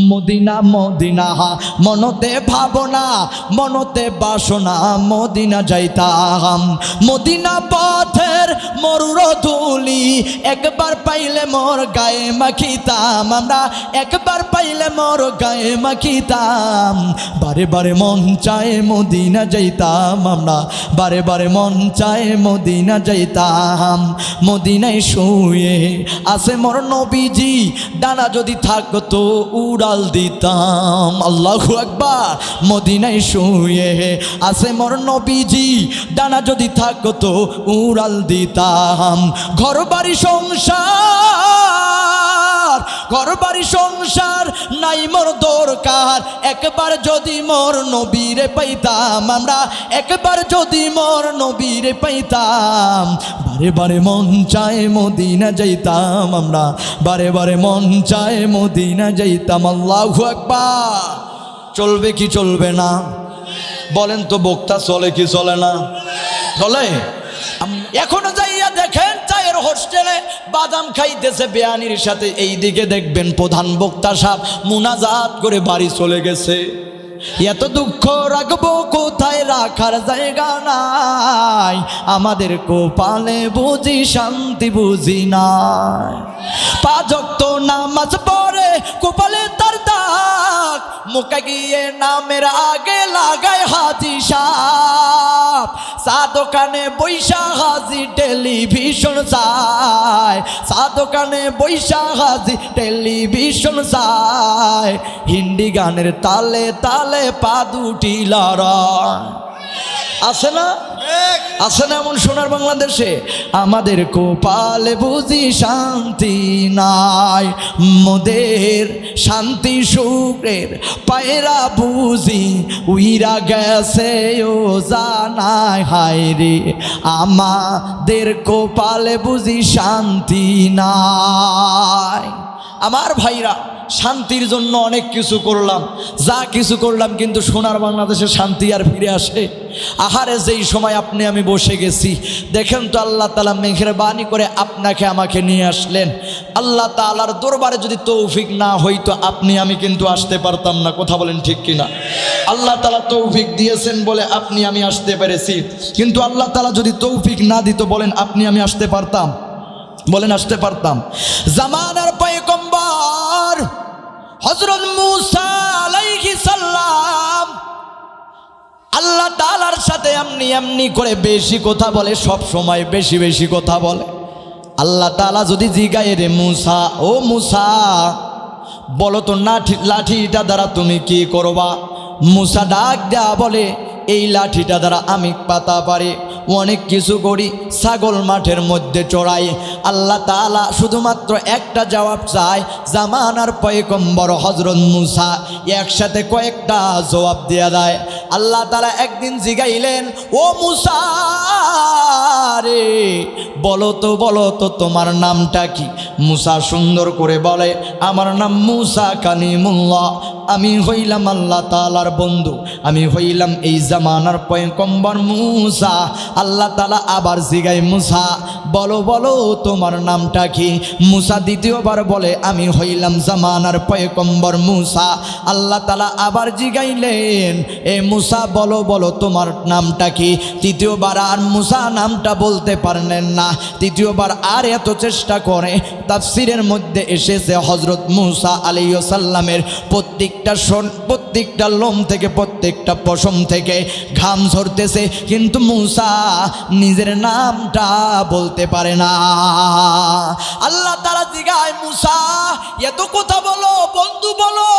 Medina Medina মনতে ভাবনা মনতে বাসনা মদিনা যাইতাম। মদিনা পথের মরুর ধুলি একবার পাইলে মোর গায়ে মাখিতাম, আমরা একবার পাইলে মোর গায়ে মাখিতাম। বারে বারে মন চায় মদিনা যাইতাম, আমরা বারে বারে মন চায় মদিনা যাইতাম। মদিনায় শুয়ে আছে মোর নবীজি, ডানা যদি থাকতো উড়াল দিতাম। আল্লাহু আকবার। মদিনায় শুয়ে আছে মোর নবীজি, ডানা যদি থাকতো উড়াল দিতাম। ঘর বাড়ি সংসার, ঘর বাড়ি সংসার নাই মোর দরকার, একবার যদি মোর নবীরে পাইতাম, আমরা একবার যদি মোর নবীরে পাইতাম। বারে বারে মন চায় মদিনা যাইতাম, আমরা বারে বারে মন চায় মদিনা যাইতাম। আল্লাহু আকবার। চলবে কি চলবে না বলেন তো? বক্তা চলে কি চলে না? চলে। এখনো যাইয়া দেখেন চায়ের হোস্টেলে বাদাম খাইতেছে বেয়ানির সাথে, এই দিকে দেখবেন প্রধান বক্তা সাহেব মুনাজাত করে বাড়ি চলে গেছে। এত দুঃখ রাখবো কোথায়, রাখার জায়গা নাই, আমাদের কোপালে বুঝি শান্তি বুঝি নাই। পাঁচ ওয়াক্ত নামাজ পড়ে কোপালে তার দাগ, মুখে গিয়ে নামের আগে লাগায় হাজি সাপ। চা দোকানে বৈশা হাজি টেলিভিশন চায়, চা দোকানে বৈশা হাজি টেলিভিশন চায়। হিন্দি গানের তালে তালে পা দুটি লড়ায়। আছে না? আছে না এমন সোনার বাংলাদেশে? আমাদের কোপালে বুঝি শান্তি নাই, মোদের শান্তি সুখের পায়রা বুঝি উইরা গেছে ও জানায়। হায় রে আমাদের কোপালে বুঝি শান্তি নাই। আমার ভাইরা, শান্তির জন্য অনেক কিছু করলাম, যা কিছু করলাম, কিন্তু সোনার বাংলাদেশে শান্তি আর ফিরে আসে? আহারে, যেই সময় আপনি আমি বসে গেছি, দেখেন তো আল্লাহ তাআলা মেহেরবানি করে আপনাকে আমাকে নিয়ে আসলেন। আল্লাহ তাআলার দরবারে যদি তৌফিক না হইতো আপনি আমি কিন্তু আসতে পারতাম না। কথা বলেন ঠিক কিনা? আল্লাহ তাআলা তৌফিক দিয়েছেন বলে আপনি আমি আসতে পেরেছি, কিন্তু আল্লাহ তাআলা যদি তৌফিক না দিত বলেন আপনি আমি আসতে পারতাম? বলেন আসতে পারতাম? জামানার পয়গম্বর হযরত মূসা আলাইহিস সালাম আল্লাহ তাআলার সাথে এমনি এমনি করে বেশি কথা বলে, সব সময় বেশি বেশি কথা বলে। আল্লাহ তাআলা যদি জিগায়, রে মূসা, ও মূসা বলো তো লাঠিটা দ্বারা তুমি কি করবা? মূসা ডাক দেয়া বলে, এই লাঠিটা দ্বারা আমি পাতা পারি, অনেক কিছু করি, ছাগল মাঠের মধ্যে চড়াই। আল্লাহ তাআলা শুধুমাত্র একটা জবাব চায়। জামানার পয়গম্বর হযরত মূসা একসাথে কয়েকটা জবাব দেয়া দেয়। আল্লাহ তাআলা একদিন জিগাইলেন, ও মূসা রে, বলো তো তোমার নামটা কি? মূসা সুন্দর করে বলে, আমার নাম মূসা কালিমুল্লাহ, আমি হইলাম আল্লাহ তাআলার বন্ধু, আমি হইলাম এই জামানার পয়গম্বর মূসা। আল্লাহ তাআলা আবার জিগায়, মূসা বলো তোমার নামটা কি? মূসা দ্বিতীয়বার বলে, আমি হইলাম জামানার পয়গম্বর মূসা। আল্লাহ তাআলা আবার জিগাইলেন, এ মূসা বলো তোমার নামটা কি? তৃতীয়বার আর মূসা নামটা বলতে পারলেন না। তৃতীয়বার আর এত চেষ্টা করে, তাফসীরের মধ্যে এসেছে হযরত মূসা আলাইহিস সালামের প্রত্যেকটা লোম থেকে, প্রত্যেকটা পশম থেকে ঘাম ঝরতেছে, কিন্তু মূসা নিজের নামটা বলতে পারে না। আল্লাহ তাআলা জিগায়, মূসা এত কথা বলো, বন্ধু বলো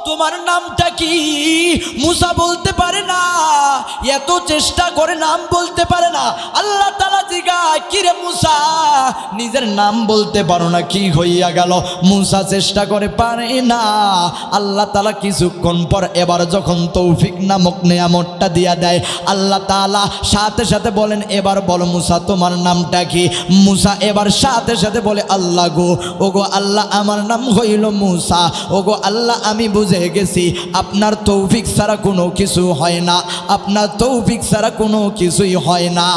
তোমার নামটা কি? মূসা বলতে পারে না, এত চেষ্টা করে নাম বলতে পারে না। আল্লাহ তাআলা জিগায়, কিরে মূসা নিজের নাম বলতে পারো না, কি হইয়া গেল? মূসা চেষ্টা করে পারে না। আল্লাহ তাআলা কিছুক্ষণ পর এবার যখন তৌফিক নামক নিয়ামতটা দিয়া দেয়, আল্লাহ তাআলা সাথে সাথে বলেন, এবার বলো মূসা তোমার নামটা কি? মূসা এবার সাথে সাথে বলে, আল্লাহ গো, ওগো আল্লাহ আমার নাম হইল মূসা। ওগো আল্লাহ আমি বুঝে গেছি আপনার তৌফিক ছাড়া কোনো কিছু হয় না, আপনার তৌফিক ছাড়া কোনো কিছুই হয় না।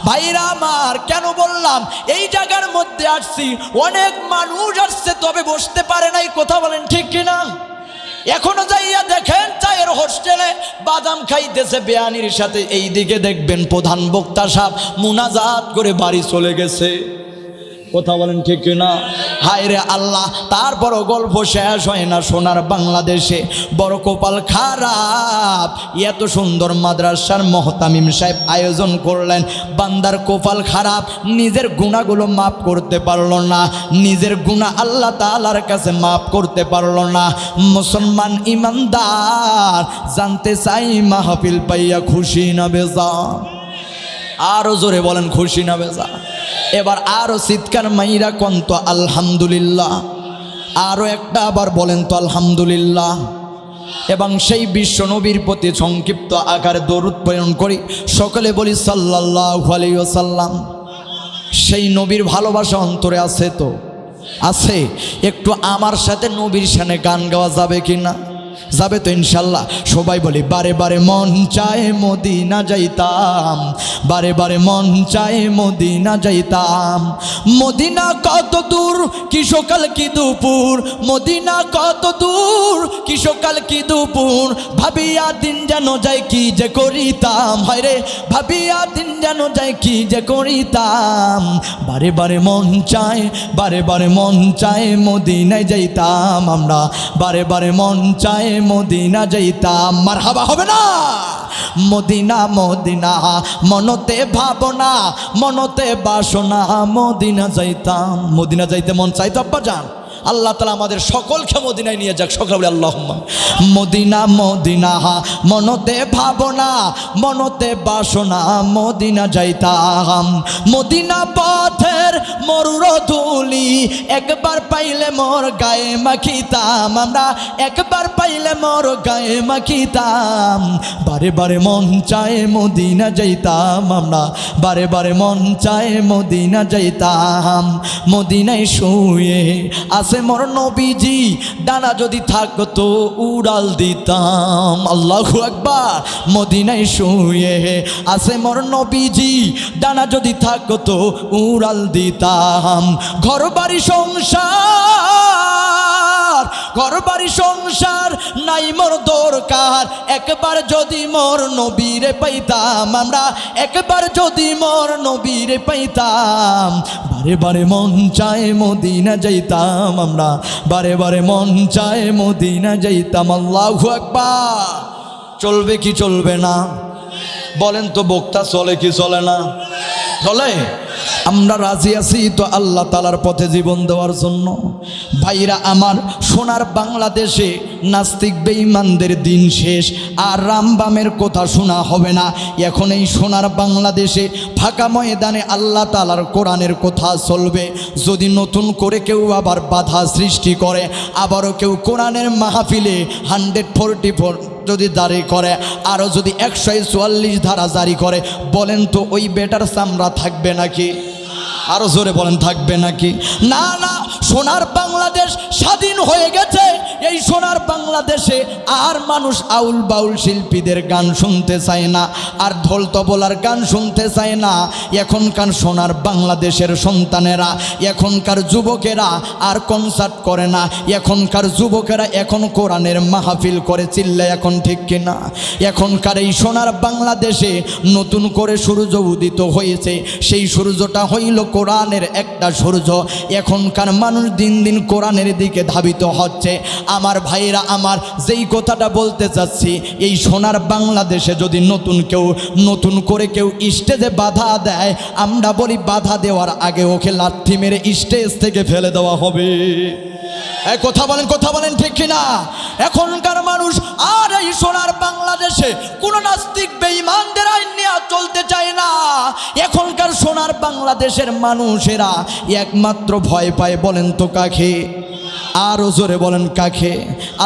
ভাই ভাইরা আমার, কেন বললাম এই জায়গার মধ্যে আসছি, অনেক মানুষ আসছে তবে বসতে পারে নাই, কথা বলেন ঠিক কিনা? এখনো যাইয়া দেখেন চায়ের হোস্টেলে বাদাম খাইতেছে বেয়ানির সাথে, এই দিকে দেখবেন প্রধান বক্তা সাহেব মুনাজাত করে বাড়ি চলে গেছে, কথা বলেন ঠিক কিনা? হায় রে আল্লাহ, তারপরও গল্প শেষ হয় না। সোনার বাংলাদেশে বড় কপাল খারাপ, এত সুন্দর মাদ্রাসার মহতামিম সাহেব আয়োজন করলেন, বান্দার কপাল খারাপ, নিজের গুনাহগুলো মাফ করতে পারলো না, নিজের গুনাহ আল্লাহ তাআলার কাছে মাফ করতে পারলো না। মুসলমান ইমানদার জানতে চাই মাহফিল পাইয়া খুশি না বেজার? আরো জোরে বলেন খুশি না বেজার? এবার আরো চিৎকার মাইরা কোন তো আলহামদুলিল্লাহ, আরো একটা আবার বলেন তো আলহামদুলিল্লাহ। এবং সেই বিশ্ব নবীর প্রতি সংক্ষিপ্ত আকারে দরুদ প্রেরণ করি, সকলে বলি সাল্লাল্লাহু আলাইহি ওয়াসাল্লাম। সেই নবীর ভালোবাসা অন্তরে আছে তো? আছে। একটু আমার সাথে নবীর শানে গান গাওয়া যাবে কি না? যাবে তো ইনশাল্লাহ। সবাই বলি বারে বারে মন চায় মদিনা যাইতাম, বারে বারে মন চায় মদিনা যাইতাম। মদিনা কত দূর কি সকাল কি দুপুর, মদিনা কত দূর কি সকাল কি দুপুর, ভাবিয়া দিন যেন যায় কি যে করিতাম, হয় রে ভাবিয়া দিন যেন যায় কি যে করিতাম। বারে বারে মন চায়, বারে বারে মন চায় মদিনায় যাইতাম আমরা, বারে বারে মন চায় মদিনা যাইতাম। মারহাবা হবে না? মদিনা মদিনা মনতে ভাবনা, মনতে বাসনা, মদিনা যাইতাম। মদিনা যাইতে মন চাইতো আব্বা জান? আল্লাহ তাআলা আমাদের সকলকে মদিনায় নিয়ে যাক, সকলে বলি আল্লাহুম্মা। মদিনা মদিনা মনতে ভাবনা, মনতে বাসনা, মদিনা যাইতাম। মদিনা পথের মরুর ধুলি একবার পাইলে মোর গায়ে মাখিতাম আমরা, একবার পাইলে মোর গায়ে মাখিতাম। বারে বারে মন চায় মদিনা যাইতাম আমরা, বারে বারে মন চায় মদিনা যাইতাম। মদিনায় শুয়ে আছে মোর নবীজি, ডানা যদি থাকতো উড়াল দিতাম। আল্লাহু আকবার। মদিনায় শুয়ে আছে মোর নবীজি, ডানা যদি থাকতো উড়াল দিতাম। ঘর বাড়ি সংসার, ঘর বাড়ি সংসার নাই মোর দরকার, একবার যদি মোর নবীরে পাইতাম আমরা, একবার যদি মোর নবীরে পাইতাম। বারে বারে মন চায় মদিনা যাইতাম আমরা, বারে বারে মন চায় মদিনা যাইতাম। আল্লাহু আকবার। চলবে কি চলবে না বলেন তো? বক্তা চলে কি চলে না? চলে। আমরা রাজি আছি তো আল্লাহ তাআলার পথে জীবন দেওয়ার জন্য। ভাইরা আমার, সোনার বাংলাদেশে নাস্তিক বেঈমানদের দিন শেষ, আর রামবামের কথা শোনা হবে না। এখন এই সোনার বাংলাদেশে ফাঁকা ময়দানে আল্লাহ তাআলার কোরআনের কথা চলবে। যদি নতুন করে কেউ আবার বাধা সৃষ্টি করে, আবারও কেউ কোরআনের মাহফিলে 144 যদি জারি করে, আরও যদি 144 ধারা জারি করে, বলেন তো ওই বেটার চামড়া থাকবে নাকি? আরো জোরে বলেন থাকবে নাকি? না না, সোনার বাংলাদেশ স্বাধীন হয়ে গেছে। এই সোনার বাংলাদেশে আর মানুষ আউল বাউল শিল্পীদের গান শুনতে চায় না, আর ঢোল তবলার গান শুনতে চায় না। এখনকার সোনার বাংলাদেশের সন্তানেরা, এখনকার যুবকেরা আর কনসার্ট করে না। এখনকার যুবকেরা এখন কোরআনের মাহফিল করে, চিল্লা এখন ঠিক কিনা? এখনকার এই সোনার বাংলাদেশে নতুন করে সূর্য উদিত হয়েছে। সেই সূর্যটা হইল কোরআনের একটা সূর্য। এখনকার মানুষ দিন দিন কোরআনের দিকে ধাবিত হচ্ছে। আমার ভাইরা আমার, যেই কথাটা বলতে চাচ্ছি, এই সোনার বাংলাদেশে যদি নতুন করে কেউ স্টেজে বাধা দেয়, আমরা বলি বাধা দেওয়ার আগে ওকে লাথি মেরে স্টেজ থেকে ফেলে দেওয়া হবে। এই কথা বলেন ঠিক কিনা? এখনকার মানুষ আর এই সোনার বাংলাদেশে কোন নাস্তিক বেঈমানদের আইন নিয়ে চলতে চায় না। এখনকার সোনার বাংলাদেশের মানুষেরা একমাত্র ভয় পায়, বলেন তো কাকে? আরো জোরে বলেন কাকে?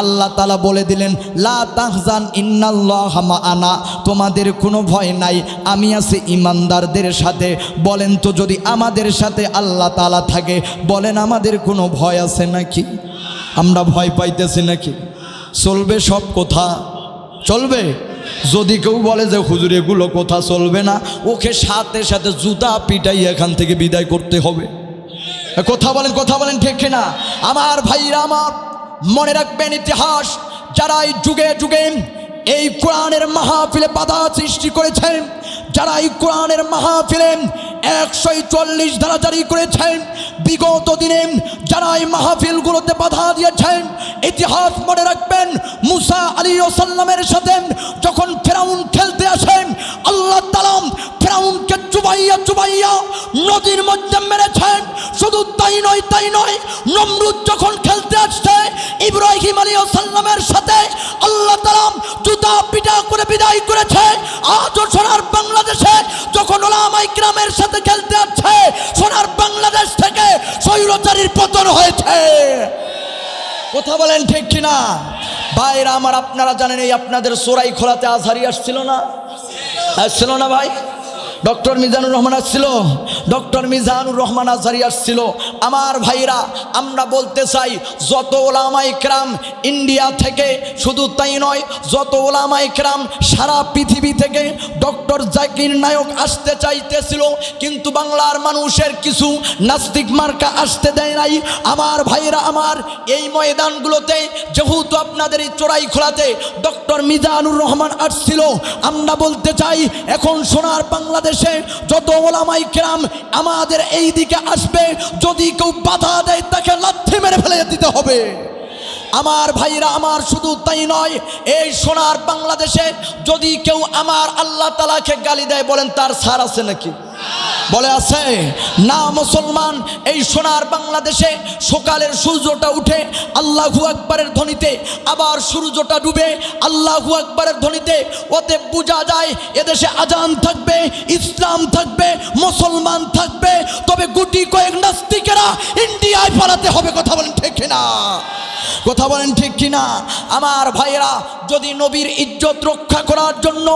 আল্লাহ তাআলা বলে দিলেন, লা তাহজান ইন্নাল্লাহা মাআনা, তোমাদের কোনো ভয় নাই, আমি আছি ইমানদারদের সাথে। বলেন তো, যদি আমাদের সাথে আল্লাহ তাআলা থাকে, বলেন আমাদের কোনো ভয় আছে নাকি? আমরা ভয় পাইতেছি নাকি? চলবে সব কথা? চলবে? যদি কেউ বলে যে হুজুর এগুলো কথা চলবে না, ওকে সাথে সাথে জুতা পিটাই এখান থেকে বিদায় করতে হবে। কথা বলেন ঠিক না? আমার ভাইরা আমার, মনে রাখবেন ইতিহাস, যারা এই যুগে যুগে এই কোরআনের মাহফিলে বাধা সৃষ্টি করেছেন, যারা এই কোরআনের মাহফিলে 140 ধারা জারি করেছেন, বিগত দিনে যারা এই মাহফিলগুলোতে বাধা দিয়েছেন, ইতিহাস মনে রাখবেন, মুসা আলাইহিসসালামের সাথে যখন ফেরাউন খেলতে আসেন, আল্লাহ তাআলা ফেরাউনকে চুবাইয়া নদীর মধ্যে মেরেছেন। শুধু তাই নয়, নমরুদ যখন খেলতে আসছে ইব্রাহিম আলাইহিসসালামের সাথে, আল্লাহ তাআলা জুতা পিটা করে বিদায় করেছে। আজও সোনার বাংলাদেশে যখন উলামায়ে কিরামের সাথে খেলতে আসছে, সোনার বাংলাদেশ থেকে স্বৈরাচারীর পতন হয়েছে। কথা বলেন ঠিক কিনা? ভাইরা আমার, আপনারা জানেন এই আপনাদের সরাইখোলাতে আজহারি আসছিল না ভাই? ডক্টর মিজানুর রহমান আসছিল, ডক্টর মিজানুর রহমান আজহারি আসছিল। আমার ভাইরা, আমরা বলতে চাই, যত ওলামায়ে কেরাম ইন্ডিয়া থেকে, শুধু তাই নয়, যত ওলামায়ে কেরাম সারা পৃথিবী থেকে ডক্টর জাকির নায়ক আসতে চাইতেছিল, কিন্তু বাংলার মানুষের কিছু নাস্তিক মার্কা আসতে দেয় নাই। আমার ভাইরা আমার, এই ময়দানগুলোতে যেহেতু আপনাদের এই চোরাইখোলাতে ডক্টর মিজানুর রহমান আসছিল, আমরা বলতে চাই, এখন সোনার বাংলাদেশে যত ওলামায়ে কেরাম আমাদের এই দিকে আসবে, যদি কেউ বাধা দেয় তাকে লাথি মেরে ফেলে দিতে হবে। আমার ভাইরা আমার, শুধু তাই নয়, এই সোনার বাংলাদেশে যদি কেউ আমার আল্লাহ তাআলাকে গালি দেয়, বলেন তার ছাড় আছে নাকি? বলে আছে না? মুসলমান, এই সোনার বাংলাদেশে সকালের সূর্যটা উঠে আল্লাহু আকবারের ধ্বনিতে, আবার সূর্যটা ডুবে আল্লাহু আকবারের ধ্বনিতে। ওতে বোঝা যায় এদেশে আজান থাকবে, ইসলাম থাকবে, মুসলমান থাকবে, তবে গুটি কয়েক নাস্তিকেরা ইন্ডিয়ায় পালাতে হবে। কথা বলেন ঠিক কিনা? কথা বলেন ঠিক কিনা? আমার ভাইয়েরা, যদি নবীর ইজ্জত রক্ষা করার জন্য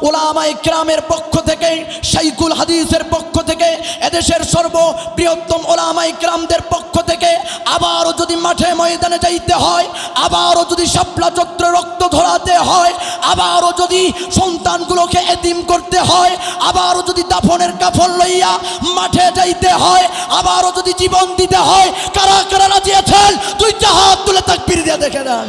উলামায়ে কেরামের পক্ষ থেকে, শাইখুল হাদিসের পক্ষ থেকে, এদেশের সর্ববৃহত্তম উলামায়ে কেরামদের পক্ষ থেকে আবারও যদি মাঠে ময়দানে যাইতে হয়, আবারও যদি শাপলা চত্বরে রক্ত ধরাতে হয়, আবারও যদি সন্তানগুলোকে এতিম করতে হয়, আবারও যদি দাফনের কাফন লইয়া মাঠে যাইতে হয়, আবারও যদি জীবন দিতে হয়, কারা কারা রাজি আছেন? দুইটা হাত তুলে তাকবীর দিয়ে দেখে দেন।